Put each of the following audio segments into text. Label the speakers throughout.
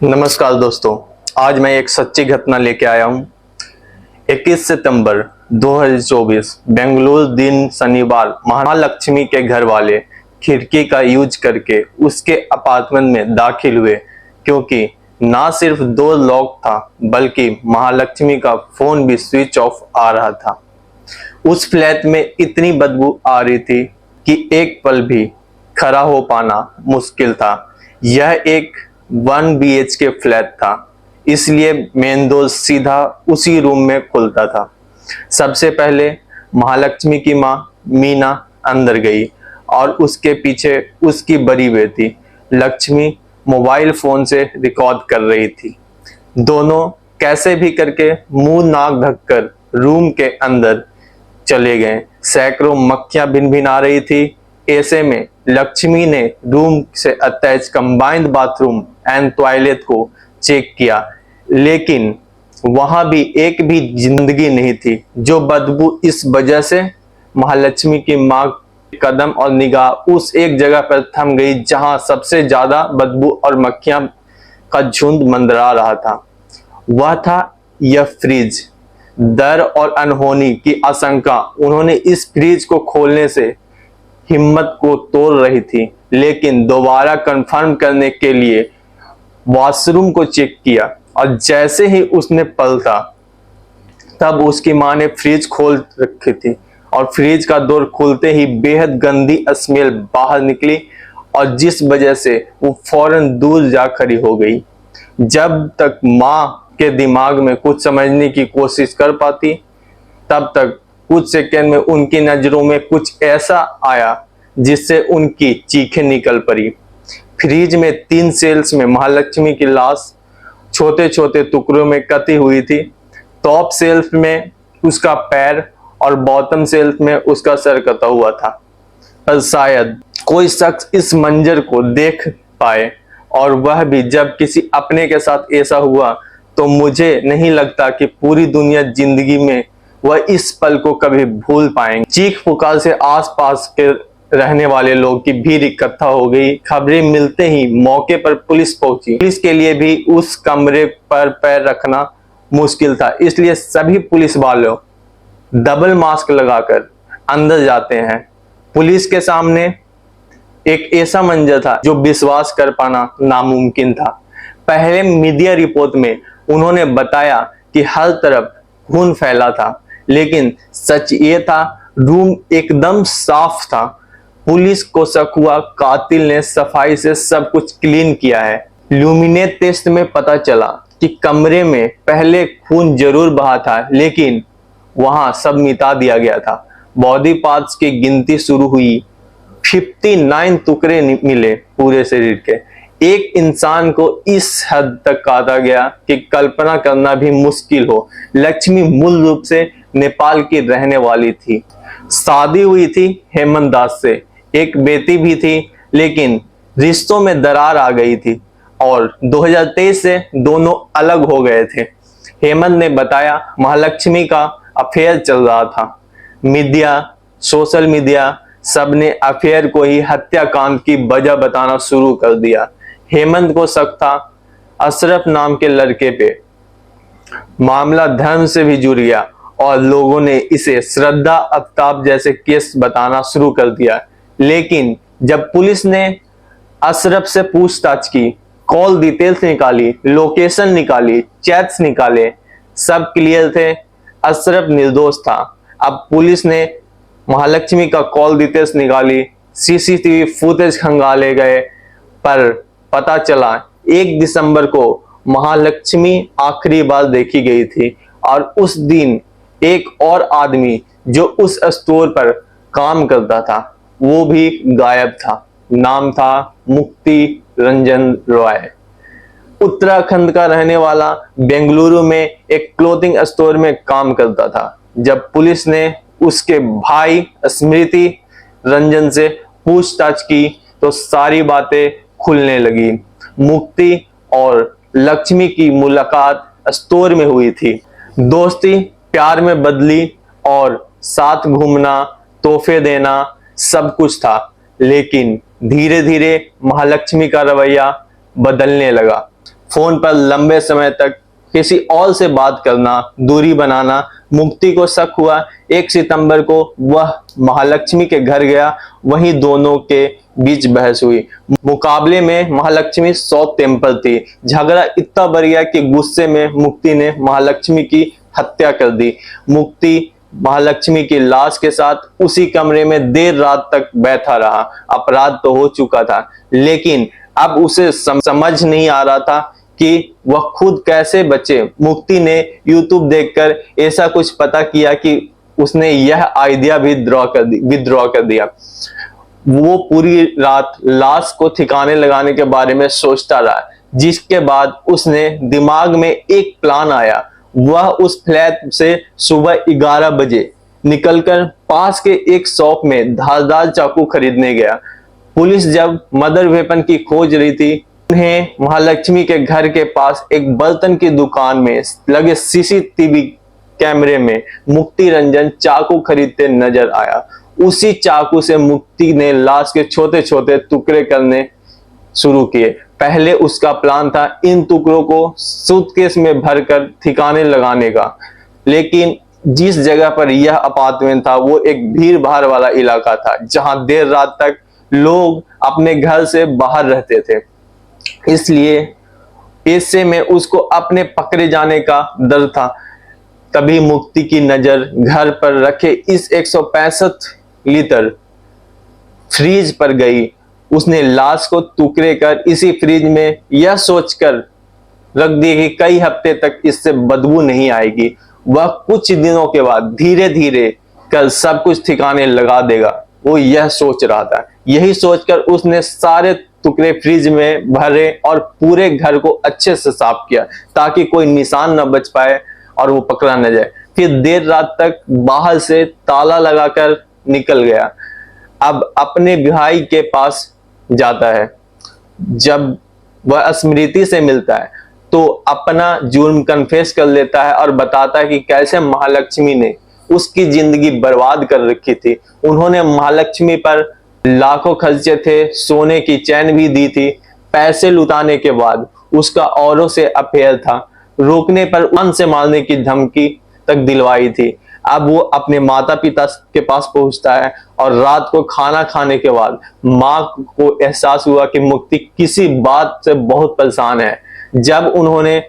Speaker 1: नमस्कार दोस्तों, आज मैं एक सच्ची घटना लेके आया हूँ। 21 सितंबर 2024 बेंगलुरु दिन शनिवार महालक्ष्मी के घर वाले खिड़की का यूज करके उसके अपार्टमेंट में दाखिल हुए, क्योंकि ना सिर्फ दो लॉक था बल्कि महालक्ष्मी का फोन भी स्विच ऑफ आ रहा था। उस फ्लैट में इतनी बदबू आ रही थी कि एक पल भी खड़ा हो पाना मुश्किल था। यह एक 1 BHK फ्लैट था, इसलिए मेन डोर सीधा उसी रूम में खुलता था। सबसे पहले महालक्ष्मी की माँ मीना अंदर गई और उसके पीछे उसकी बड़ी बेटी लक्ष्मी मोबाइल फोन से रिकॉर्ड कर रही थी। दोनों कैसे भी करके मुंह नाक ढककर रूम के अंदर चले गए। सैकड़ों मक्खियां भिनभिना रही थी। ऐसे में लक्ष्मी ने रूम से attach combined bathroom and toilet को चेक किया, लेकिन वहां भी एक भी जिंदगी नहीं थी। जो बदबू इस वजह से महालक्ष्मी की मां कदम और निगाह उस एक जगह पर थम गई जहां सबसे ज्यादा बदबू और मक्खियां का झुंड मंडरा रहा था। वह था यह फ्रिज। डर और अनहोनी की आशंका उन्होंने इस फ्रिज को खोलने से हिम्मत को तोड़ रही थी, लेकिन दोबारा कंफर्म करने के लिए वॉशरूम को चेक किया और जैसे ही उसने पलटा तब उसकी मां ने फ्रिज खोल रखी थी और फ्रिज का डोर खुलते ही बेहद गंदी स्मेल बाहर निकली और जिस वजह से वो फौरन दूर जा खड़ी हो गई। जब तक मां के दिमाग में कुछ समझने की कोशिश कर पाती तब तक कुछ सेकंड में उनकी नजरों में कुछ ऐसा आया जिससे उनकी चीखें निकल पड़ी। फ्रिज में 3 सेल्स में महालक्ष्मी की लाश छोटे छोटे टुकड़ों में कटी हुई थी। टॉप सेल्फ में उसका पैर और बॉटम सेल्फ में उसका सर कटा हुआ था। पर शायद कोई शख्स इस मंजर को देख पाए, और वह भी जब किसी अपने के साथ ऐसा हुआ, तो मुझे नहीं लगता कि पूरी दुनिया जिंदगी में वह इस पल को कभी भूल पाएंगे। चीख पुकार से आसपास के रहने वाले लोग की भीड़ इकट्ठा हो गई। खबरें मिलते ही मौके पर पुलिस पहुंची। पुलिस के लिए भी उस कमरे पर पैर रखना मुश्किल था, इसलिए सभी पुलिस वालों डबल मास्क लगाकर अंदर जाते हैं। पुलिस के सामने एक ऐसा मंजर था जो विश्वास कर पाना नामुमकिन था। पहले मीडिया रिपोर्ट में उन्होंने बताया कि हर तरफ खून फैला था, लेकिन सच ये था रूम एकदम साफ था। पुलिस को शक हुआ कातिल ने सफाई से सब कुछ क्लीन किया है। ल्यूमिनेट टेस्ट में पता चला कि कमरे में पहले खून जरूर बहा था, लेकिन वहां सब मिटा दिया गया था। बॉडी पार्ट्स की गिनती शुरू हुई। 59 टुकड़े मिले पूरे शरीर के। एक इंसान को इस हद तक काटा गया कि कल्पना करना भी मुश्किल हो। लक्ष्मी मूल रूप से नेपाल की रहने वाली थी। शादी हुई थी हेमंत दास से, एक बेटी भी थी, लेकिन रिश्तों में दरार आ गई थी और 2023 से दोनों अलग हो गए थे। हेमंत ने बताया महालक्ष्मी का अफेयर चल रहा था। मीडिया, सोशल मीडिया सबने अफेयर को ही हत्याकांड की वजह बताना शुरू कर दिया। हेमंत को शक था अशरफ नाम के लड़के पे। मामला धर्म से भी जुड़ गया और लोगों ने इसे श्रद्धा आफ्ताब जैसे केस बताना शुरू कर दिया। लेकिन जब पुलिस ने अशरफ से पूछताछ की, कॉल डिटेल्स निकाली, लोकेशन निकाली, चैट्स निकाले, सब क्लियर थे। अशरफ निर्दोष था। अब पुलिस ने महालक्ष्मी का कॉल डिटेल्स निकाली, सीसीटीवी फुटेज खंगाले गए, पर पता चला 1 दिसंबर को महालक्ष्मी आखिरी बार देखी गई थी और उस दिन एक और आदमी जो उस स्टोर पर काम करता था वो भी गायब था। नाम था मुक्ति रंजन रॉय। उत्तराखंड का रहने वाला बेंगलुरु में एक क्लोथिंग स्टोर में काम करता था। जब पुलिस ने उसके भाई स्मृति रंजन से पूछताछ की तो सारी बातें खुलने लगी। मुक्ति और लक्ष्मी की मुलाकात स्टोर में हुई थी। दोस्ती प्यार में बदली और साथ घूमना, तोहफे देना, सब कुछ था। लेकिन धीरे धीरे महालक्ष्मी का रवैया बदलने लगा। फोन पर लंबे समय तक किसी और से बात करना, दूरी बनाना। मुक्ति को शक हुआ 1 सितंबर को वह महालक्ष्मी के घर गया, वहीं दोनों के बीच बहस हुई। मुकाबले में महालक्ष्मी 100 टेम्पर थी। झगड़ा इतना बढ़ गया कि गुस्से में मुक्ति ने महालक्ष्मी की हत्या कर दी। मुक्ति महालक्ष्मी की लाश के साथ उसी कमरे में देर रात तक बैठा रहा। अपराध तो हो चुका था, लेकिन अब उसे समझ नहीं आ रहा था कि वह खुद कैसे बचे। मुक्ति ने YouTube देखकर ऐसा कुछ पता किया कि उसने यह आइडिया भी विद्रॉ कर दिया। वो पूरी रात लाश को ठिकाने लगाने के बारे में सोचता रहा, जिसके बाद उसने दिमाग में एक प्लान आया। वह उस फ्लैट से सुबह 11 बजे निकलकर पास के एक शॉप में धारदार चाकू खरीदने गया। पुलिस जब मदर वेपन की खोज रही थी, उन्हें महालक्ष्मी के घर के पास एक बर्तन की दुकान में लगे CCTV कैमरे में मुक्ति रंजन चाकू खरीदते नजर आया। उसी चाकू से मुक्ति ने लाश के छोटे छोटे टुकड़े करने शुरू किए। पहले उसका प्लान था इन टुकड़ों को सूटकेस में भरकर ठिकाने लगाने का, लेकिन जिस जगह पर यह अपार्टमेंट था वो एक भीड़ भाड़ वाला इलाका था, जहां देर रात तक लोग अपने घर से बाहर रहते थे। इसलिए ऐसे में उसको अपने पकड़े जाने का डर था। तभी मुक्ति की नजर घर पर रखे इस 165 लीटर फ्रीज पर गई। उसने लाश को टुकड़े कर इसी फ्रिज में यह सोचकर रख दिया कि कई हफ्ते तक इससे बदबू नहीं आएगी। वह कुछ दिनों के बाद धीरे धीरे कर सब कुछ ठिकाने लगा देगा, वो यह सोच रहा था। यही सोचकर उसने सारे टुकड़े फ्रिज में भरे और पूरे घर को अच्छे से साफ किया, ताकि कोई निशान न बच पाए और वो पकड़ा न जाए। फिर देर रात तक बाहर से ताला लगाकर निकल गया। अब अपने भाई के पास जाता है। जब वह स्मृति से मिलता है तो अपना जुर्म कन्फेस कर लेता है और बताता है कि कैसे महालक्ष्मी ने उसकी जिंदगी बर्बाद कर रखी थी। उन्होंने महालक्ष्मी पर लाखों खर्चे थे, सोने की चैन भी दी थी। पैसे लुटाने के बाद उसका औरों से अफेयर था, रोकने पर उन से मारने की धमकी तक दिलवाई थी। अब वो अपने माता पिता के पास पहुंचता है और रात को खाना खाने के बाद माँ को एहसास हुआ कि मुक्ति किसी बात से बहुत परेशान है। जब उन्होंने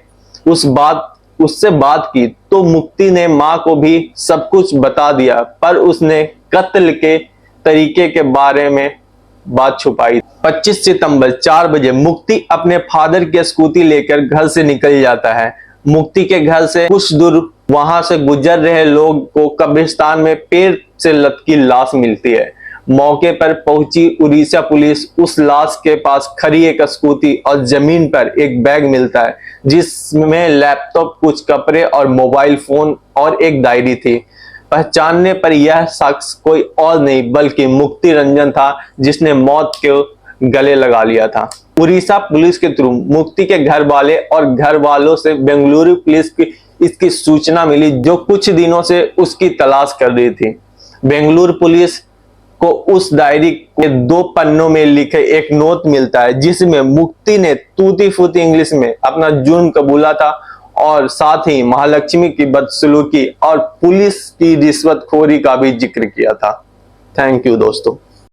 Speaker 1: उससे बात की तो मुक्ति ने माँ को भी सब कुछ बता दिया, पर उसने कत्ल के तरीके के बारे में बात छुपाई। 25 सितंबर 4 बजे मुक्ति अपने फादर की स्कूटी लेकर घर से निकल जाता है। मुक्ति के घर से कुछ दूर वहां से गुजर रहे लोग को कब्रिस्तान में पेड़ से लटकी लाश मिलती है। मौके पर पहुंची उड़ीसा पुलिस उस लाश के पास खड़ी एक स्कूटी और जमीन पर एक बैग मिलता है, जिसमें लैपटॉप, कुछ कपड़े और मोबाइल फोन और एक डायरी थी। पहचानने पर यह शख्स कोई और नहीं बल्कि मुक्ति रंजन था, जिसने मौत को गले लगा लिया था। उड़ीसा पुलिस के थ्रू मुक्ति के घर वाले और घर वालों से बेंगलुरु पुलिस की इसकी सूचना मिली, जो कुछ दिनों से उसकी तलाश कर रही थी। बेंगलुरु पुलिस को उस डायरी के 2 पन्नों में लिखे एक नोट मिलता है, जिसमें मुक्ति ने टूटी फूटी इंग्लिश में अपना जुर्म कबूला था और साथ ही महालक्ष्मी की बदसलूकी और पुलिस की रिश्वतखोरी का भी जिक्र किया था। थैंक यू दोस्तों।